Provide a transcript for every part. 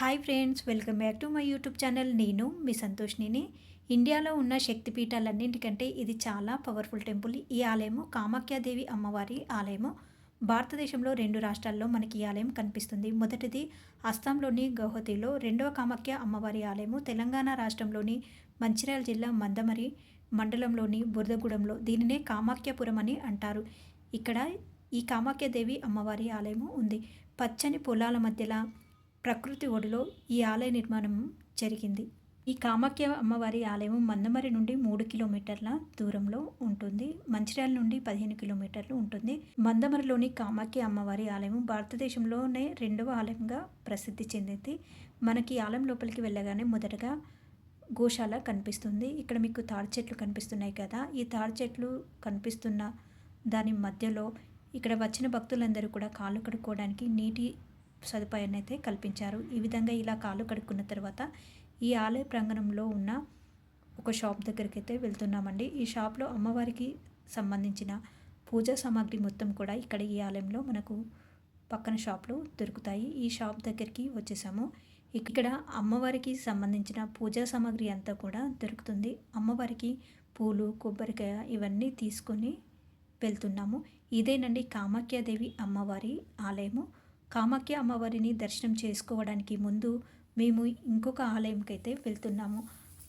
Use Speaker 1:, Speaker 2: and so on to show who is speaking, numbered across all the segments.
Speaker 1: Hi friends, welcome back to my YouTube channel. నేను మీ సంతోష్నిని. ఇండియాలో ఉన్న శక్తిపీఠాలన్నింటికంటే ఇది చాలా పవర్ఫుల్ టెంపుల్. ఈ ఆలయము కామాఖ్యాదేవి అమ్మవారి ఆలయము. భారతదేశంలో 2 రాష్ట్రాల్లో మనకి ఈ ఆలయం కనిపిస్తుంది. మొదటిది అస్సాంలోని గౌహతిలో, రెండవ కామాఖ్య అమ్మవారి ఆలయము తెలంగాణ రాష్ట్రంలోని మంచిర్యాల జిల్లా మందమరి మండలంలోని బురదగూడెంలో. దీనినే కామాఖ్యపురం అని అంటారు. ఇక్కడ ఈ కామాఖ్యాదేవి అమ్మవారి ఆలయము ఉంది. పచ్చని పొలాల మధ్యలో ప్రకృతి ఒడిలో ఈ ఆలయ నిర్మాణం జరిగింది. ఈ కామాఖ్య అమ్మవారి ఆలయం మందమరి నుండి 3 కిలోమీటర్ల దూరంలో ఉంటుంది. మంచిర్యాల నుండి 15 కిలోమీటర్లు ఉంటుంది. మందమరిలోని కామాఖ్య అమ్మవారి ఆలయం భారతదేశంలోనే 2వ ఆలయంగా ప్రసిద్ధి చెందింది. మనకి ఆలయం లోపలికి వెళ్ళగానే మొదటగా గోశాల కనిపిస్తుంది. ఇక్కడ మీకు తాడి చెట్లు కనిపిస్తున్నాయి కదా. ఈ తాడి చెట్లు కనిపిస్తున్న దాని మధ్యలో ఇక్కడ వచ్చిన భక్తులందరూ కూడా కాళ్ళు కడుక్కోవడానికి నీటి సదుపాయాన్ని అయితే కల్పించారు. ఈ విధంగా ఇలా కాళ్ళు కడుక్కున్న తర్వాత ఈ ఆలయ ప్రాంగణంలో ఉన్న ఒక షాప్ దగ్గరికి అయితే వెళ్తున్నామండి. ఈ షాప్లో అమ్మవారికి సంబంధించిన పూజా సామాగ్రి మొత్తం కూడా ఇక్కడ ఈ ఆలయంలో మనకు పక్కన షాప్లో దొరుకుతాయి. ఈ షాప్ దగ్గరికి వచ్చేసాము. ఇక్కడ అమ్మవారికి సంబంధించిన పూజా సామాగ్రి అంతా కూడా దొరుకుతుంది. అమ్మవారికి పూలు, కొబ్బరికాయ ఇవన్నీ తీసుకొని వెళ్తున్నాము. ఇదేనండి కామాఖ్యాదేవి అమ్మవారి ఆలయము. కామాఖ్య అమ్మవారిని దర్శనం చేసుకోవడానికి ముందు మేము ఇంకొక ఆలయంకి అయితే వెళ్తున్నాము.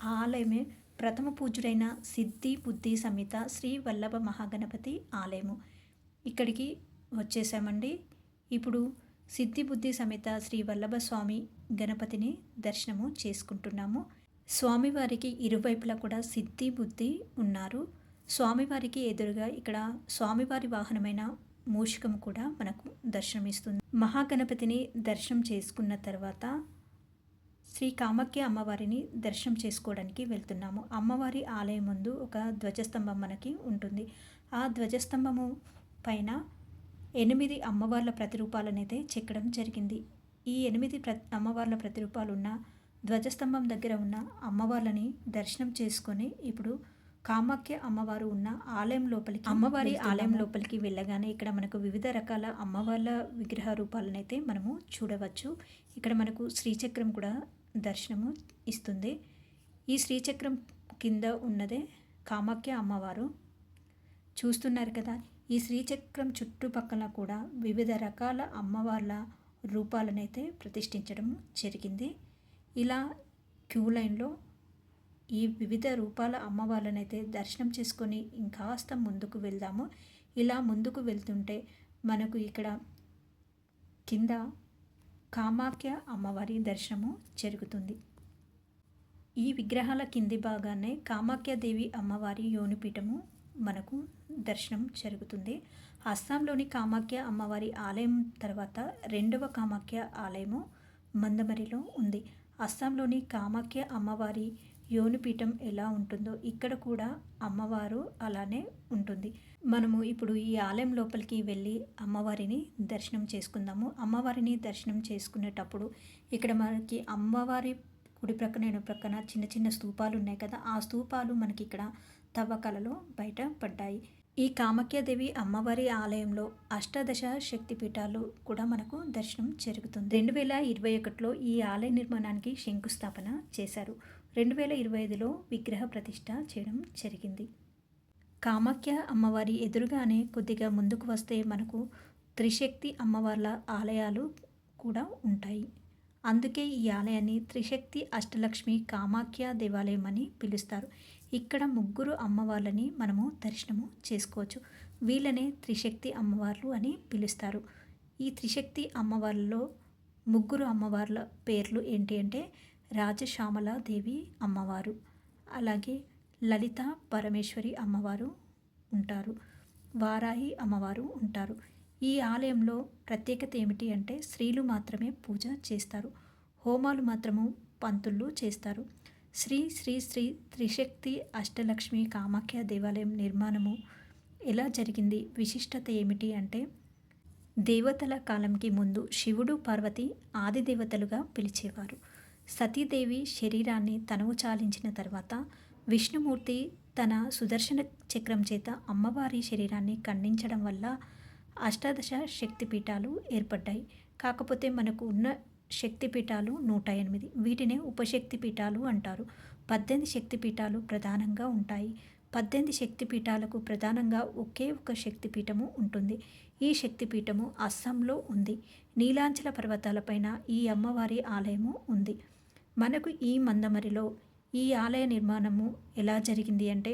Speaker 1: ఆ ఆలయమే ప్రథమ పూజ్యుడైన సిద్ధి బుద్ధి సమేత శ్రీ వల్లభ మహాగణపతి ఆలయము. ఇక్కడికి వచ్చేసామండి. ఇప్పుడు సిద్ధి బుద్ధి సమేత శ్రీ వల్లభ స్వామి గణపతిని దర్శనము చేసుకుంటున్నాము. స్వామివారికి ఇరువైపులా కూడా సిద్ధి బుద్ధి ఉన్నారు. స్వామివారికి ఎదురుగా ఇక్కడ స్వామివారి వాహనమైన మూషికం కూడా మనకు దర్శనమిస్తుంది. మహాగణపతిని దర్శనం చేసుకున్న తర్వాత శ్రీ కామాఖ్య అమ్మవారిని దర్శనం చేసుకోవడానికి వెళ్తున్నాము. అమ్మవారి ఆలయం ముందు ఒక ధ్వజస్తంభం మనకి ఉంటుంది. ఆ ధ్వజస్తంభము పైన 8 అమ్మవార్ల ప్రతిరూపాలనైతే చెక్కడం జరిగింది. ఈ 8 అమ్మవార్ల ప్రతిరూపాలు ఉన్న ధ్వజస్తంభం దగ్గర ఉన్న అమ్మవార్లని దర్శనం చేసుకొని ఇప్పుడు కామాఖ్య అమ్మవారు ఉన్న ఆలయం లోపలికి అమ్మవారి ఆలయం లోపలికి వెళ్ళగానే ఇక్కడ మనకు వివిధ రకాల అమ్మవార్ల విగ్రహ రూపాలనైతే మనము చూడవచ్చు. ఇక్కడ మనకు శ్రీచక్రం కూడా దర్శనము ఇస్తుంది. ఈ శ్రీచక్రం కింద ఉన్నదే కామాఖ్య అమ్మవారు. చూస్తున్నారు కదా. ఈ శ్రీచక్రం చుట్టుపక్కల కూడా వివిధ రకాల అమ్మవార్ల రూపాలనైతే ప్రతిష్ఠించడం జరిగింది. ఇలా క్యూ లైన్లో ఈ వివిధ రూపాల అమ్మవార్లనైతే దర్శనం చేసుకొని ఇంకాస్త ముందుకు వెళ్దాము. ఇలా ముందుకు వెళ్తుంటే మనకు ఇక్కడ కింద కామాఖ్య అమ్మవారి దర్శనము జరుగుతుంది. ఈ విగ్రహాల కింది భాగానే కామాఖ్యాదేవి అమ్మవారి యోనిపీఠము మనకు దర్శనం జరుగుతుంది. అస్సాంలోని కామాఖ్య అమ్మవారి ఆలయం తర్వాత 2వ కామాఖ్య ఆలయము మందమరిలో ఉంది. అస్సాంలోని కామాఖ్య అమ్మవారి యోనిపీఠం ఎలా ఉంటుందో ఇక్కడ కూడా అమ్మవారు అలానే ఉంటుంది. మనము ఇప్పుడు ఈ ఆలయం లోపలికి వెళ్ళి అమ్మవారిని దర్శనం చేసుకుందాము. అమ్మవారిని దర్శనం చేసుకునేటప్పుడు ఇక్కడ మనకి అమ్మవారి కుడి ప్రక్కన ఎడమ ప్రక్కన చిన్న చిన్న స్తూపాలు ఉన్నాయి కదా. ఆ స్తూపాలు మనకి ఇక్కడ తవ్వకాలలో బయట పడ్డాయి. ఈ కామాఖ్యాదేవి అమ్మవారి ఆలయంలో అష్టాదశ శక్తిపీఠాలు కూడా మనకు దర్శనం జరుగుతుంది. 2021లో ఈ ఆలయ నిర్మాణానికి శంకుస్థాపన చేశారు. 2025లో విగ్రహ ప్రతిష్ఠ చేయడం జరిగింది. కామాఖ్య అమ్మవారి ఎదురుగానే కొద్దిగా ముందుకు వస్తే మనకు త్రిశక్తి అమ్మవార్ల ఆలయాలు కూడా ఉంటాయి. అందుకే ఈ ఆలయాన్ని త్రిశక్తి అష్టలక్ష్మి కామాఖ్య దేవాలయం అని పిలుస్తారు. ఇక్కడ 3 అమ్మవార్లని మనము దర్శనము చేసుకోవచ్చు. వీళ్ళనే త్రిశక్తి అమ్మవార్లు అని పిలుస్తారు. ఈ త్రిశక్తి అమ్మవార్లలో 3 అమ్మవార్ల పేర్లు ఏంటి అంటే రాజశ్యామల దేవి అమ్మవారు, అలాగే లలిత పరమేశ్వరి అమ్మవారు ఉంటారు, వారాహి అమ్మవారు ఉంటారు. ఈ ఆలయంలో ప్రత్యేకత ఏమిటి అంటే స్త్రీలు మాత్రమే పూజ చేస్తారు. హోమాలు మాత్రము పంతుళ్ళు చేస్తారు. శ్రీ శ్రీ శ్రీ త్రిశక్తి అష్టలక్ష్మి కామాఖ్య దేవాలయం నిర్మాణము ఎలా జరిగింది, విశిష్టత ఏమిటి అంటే దేవతల కాలంకి ముందు శివుడు పార్వతి ఆది దేవతలుగా పిలిచేవారు. సతీదేవి శరీరాన్ని తనువు చాలించిన తర్వాత విష్ణుమూర్తి తన సుదర్శన చక్రం చేత అమ్మవారి శరీరాన్ని ఖండించడం వల్ల అష్టాదశ శక్తిపీఠాలు ఏర్పడ్డాయి. కాకపోతే మనకు ఉన్న శక్తిపీఠాలు 108. వీటినే ఉపశక్తి పీఠాలు అంటారు. 18 శక్తిపీఠాలు ప్రధానంగా ఉంటాయి. 18 శక్తిపీఠాలకు ప్రధానంగా ఒకే ఒక శక్తిపీఠము ఉంటుంది. ఈ శక్తిపీఠము అస్సాంలో ఉంది. నీలాంచల పర్వతాలపైన ఈ అమ్మవారి ఆలయము ఉంది. మనకు ఈ మందమరిలో ఈ ఆలయ నిర్మాణము ఎలా జరిగింది అంటే,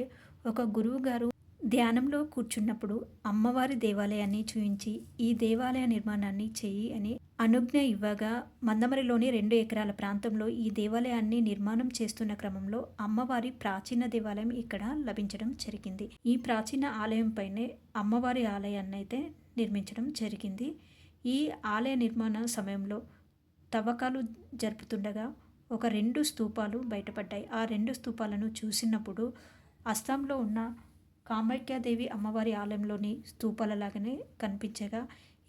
Speaker 1: ఒక గురువు గారు ధ్యానంలో కూర్చున్నప్పుడు అమ్మవారి దేవాలయాన్ని చూయించి ఈ దేవాలయ నిర్మాణాన్ని చెయ్యి అని అనుజ్ఞ ఇవ్వగా, మందమరిలోని 2 ఎకరాల ప్రాంతంలో ఈ దేవాలయాన్ని నిర్మాణం చేస్తున్న క్రమంలో అమ్మవారి ప్రాచీన దేవాలయం ఇక్కడ లభించడం జరిగింది. ఈ ప్రాచీన ఆలయం పైనే అమ్మవారి ఆలయాన్ని అయితే నిర్మించడం జరిగింది. ఈ ఆలయ నిర్మాణ సమయంలో తవ్వకాలు జరుపుతుండగా ఒక 2 స్తూపాలు బయటపడ్డాయి. ఆ 2 స్తూపాలను చూసినప్పుడు అస్సాంలో ఉన్న కామాఖ్యాదేవి అమ్మవారి ఆలయంలోని స్తూపాలలాగానే కనిపించగా,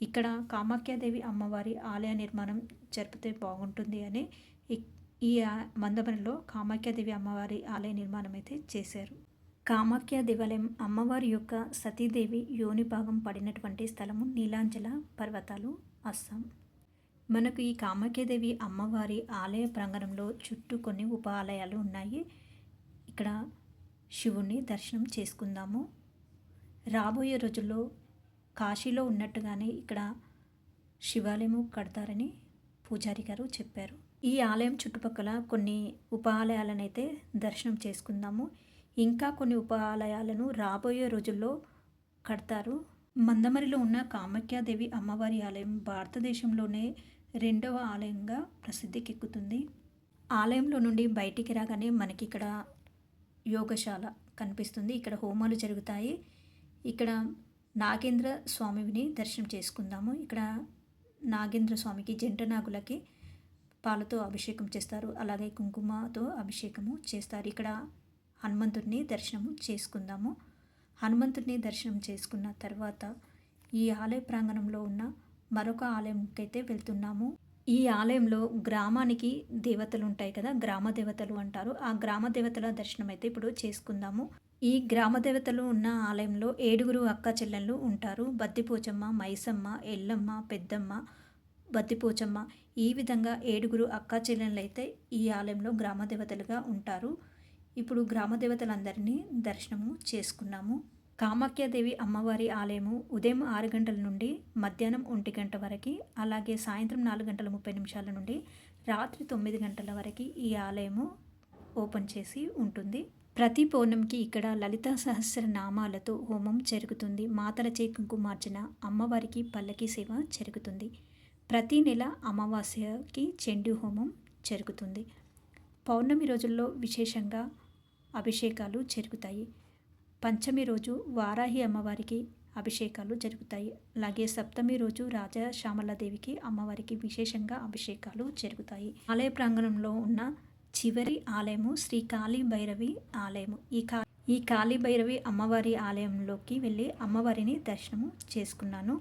Speaker 1: ఇక్కడ కామాఖ్యాదేవి అమ్మవారి ఆలయ నిర్మాణం జరిపితే బాగుంటుంది అని ఈ మందమరిలో కామాఖ్యాదేవి అమ్మవారి ఆలయ నిర్మాణం అయితే చేశారు. కామాఖ్య దేవాలయం అమ్మవారి యొక్క సతీదేవి యోని భాగం పడినటువంటి స్థలము నీలాంచల పర్వతాలు, అస్సాం. మనకు ఈ కామాఖ్యాదేవి అమ్మవారి ఆలయ ప్రాంగణంలో చుట్టూ కొన్ని ఉప ఆలయాలు ఉన్నాయి. ఇక్కడ శివుణ్ణి దర్శనం చేసుకుందాము. రాబోయే రోజుల్లో కాశీలో ఉన్నట్టుగానే ఇక్కడ శివాలయము కడతారని పూజారి గారు చెప్పారు. ఈ ఆలయం చుట్టుపక్కల కొన్ని ఉప ఆలయాలను అయితే దర్శనం చేసుకుందాము. ఇంకా కొన్ని ఉప ఆలయాలను రాబోయే రోజుల్లో కడతారు. మందమరిలో ఉన్న కామాఖ్యాదేవి అమ్మవారి ఆలయం భారతదేశంలోనే 2వ ఆలయంగా ప్రసిద్ధికెక్కుతుంది. ఆలయంలో నుండి బయటికి రాగానే మనకి ఇక్కడ యోగశాల కనిపిస్తుంది. ఇక్కడ హోమాలు జరుగుతాయి. ఇక్కడ నాగేంద్ర స్వామిని దర్శనం చేసుకుందాము. ఇక్కడ నాగేంద్ర స్వామికి జంట నాగులకి పాలతో అభిషేకం చేస్తారు. అలాగే కుంకుమతో అభిషేకము చేస్తారు. ఇక్కడ హనుమంతుడిని దర్శనము చేసుకుందాము. హనుమంతుడిని దర్శనం చేసుకున్న తర్వాత ఈ ఆలయ ప్రాంగణంలో ఉన్న మరొక ఆలయంకి అయితే వెళ్తున్నాము. ఈ ఆలయంలో గ్రామానికి దేవతలు ఉంటాయి కదా, గ్రామ దేవతలు అంటారు. ఆ గ్రామ దేవతల దర్శనం అయితే ఇప్పుడు చేసుకుందాము. ఈ గ్రామ దేవతలు ఉన్న ఆలయంలో 7 అక్క చెల్లెళ్ళు ఉంటారు. బద్దిపోచమ్మ, మైసమ్మ, ఎల్లమ్మ, పెద్దమ్మ, బద్దిపోచమ్మ, ఈ విధంగా 7 అక్క చెల్లెళ్ళు అయితే ఈ ఆలయంలో గ్రామ దేవతలుగా ఉంటారు. ఇప్పుడు గ్రామ దేవతలందరినీ దర్శనము చేసుకున్నాము. కామాఖ్యాదేవి అమ్మవారి ఆలయము ఉదయం 6 గంటల నుండి మధ్యాహ్నం 1 గంట వరకు, అలాగే సాయంత్రం 4:30 నుండి రాత్రి 9 గంటల వరకు ఈ ఆలయము ఓపెన్ చేసి ఉంటుంది. ప్రతి పౌర్ణమికి ఇక్కడ లలితా సహస్రనామాలతో హోమం జరుగుతుంది. మాతలచే కుంకుమార్చన, అమ్మవారికి పల్లకి సేవ జరుగుతుంది. ప్రతి నెల అమావాస్యకి చండీ హోమం జరుగుతుంది. పౌర్ణమి రోజుల్లో విశేషంగా అభిషేకాలు జరుగుతాయి. పంచమి రోజు వారాహి అమ్మవారికి అభిషేకాలు జరుగుతాయి. అలాగే సప్తమి రోజు రాజా శ్యామలాదేవికి అమ్మవారికి విశేషంగా అభిషేకాలు జరుగుతాయి. ఆలయ ప్రాంగణంలో ఉన్న చివరి ఆలయము శ్రీ కాళీ భైరవి ఆలయము. ఈ కాళీ భైరవి అమ్మవారి ఆలయంలోకి వెళ్ళి అమ్మవారిని దర్శనము చేసుకున్నాను.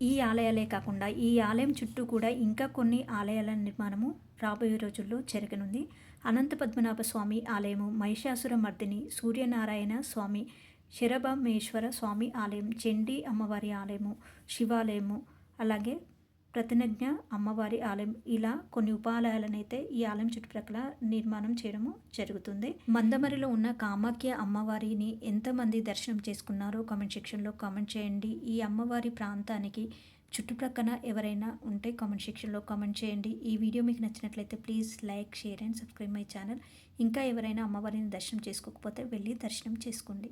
Speaker 1: ఈ ఆలయాలే కాకుండా ఈ ఆలయం చుట్టూ కూడా ఇంకా కొన్ని ఆలయాల నిర్మాణము రాబోయే రోజుల్లో జరగనుంది. అనంత పద్మనాభ స్వామి ఆలయము, మహిషాసుర మర్దిని, సూర్యనారాయణ స్వామి, శరభమేశ్వర స్వామి ఆలయం, చండీ అమ్మవారి ఆలయము, శివాలయము, అలాగే ప్రతిజ్ఞ అమ్మవారి ఆలయం, ఇలా కొన్ని ఉపాలయాలనైతే ఈ ఆలయం చుట్టుప్రక్కల నిర్మాణం చేయడము జరుగుతుంది. మందమరిలో ఉన్న కామాఖ్య అమ్మవారిని ఎంతమంది దర్శనం చేసుకున్నారో కామెంట్ సెక్షన్లో కామెంట్ చేయండి. ఈ అమ్మవారి ప్రాంతానికి చుట్టుప్రక్కల ఎవరైనా ఉంటే కామెంట్ సెక్షన్లో కామెంట్ చేయండి. ఈ వీడియో మీకు నచ్చినట్లయితే please like, share and subscribe my channel. ఇంకా ఎవరైనా అమ్మవారిని దర్శనం చేసుకోకపోతే వెళ్ళి దర్శనం చేసుకోండి.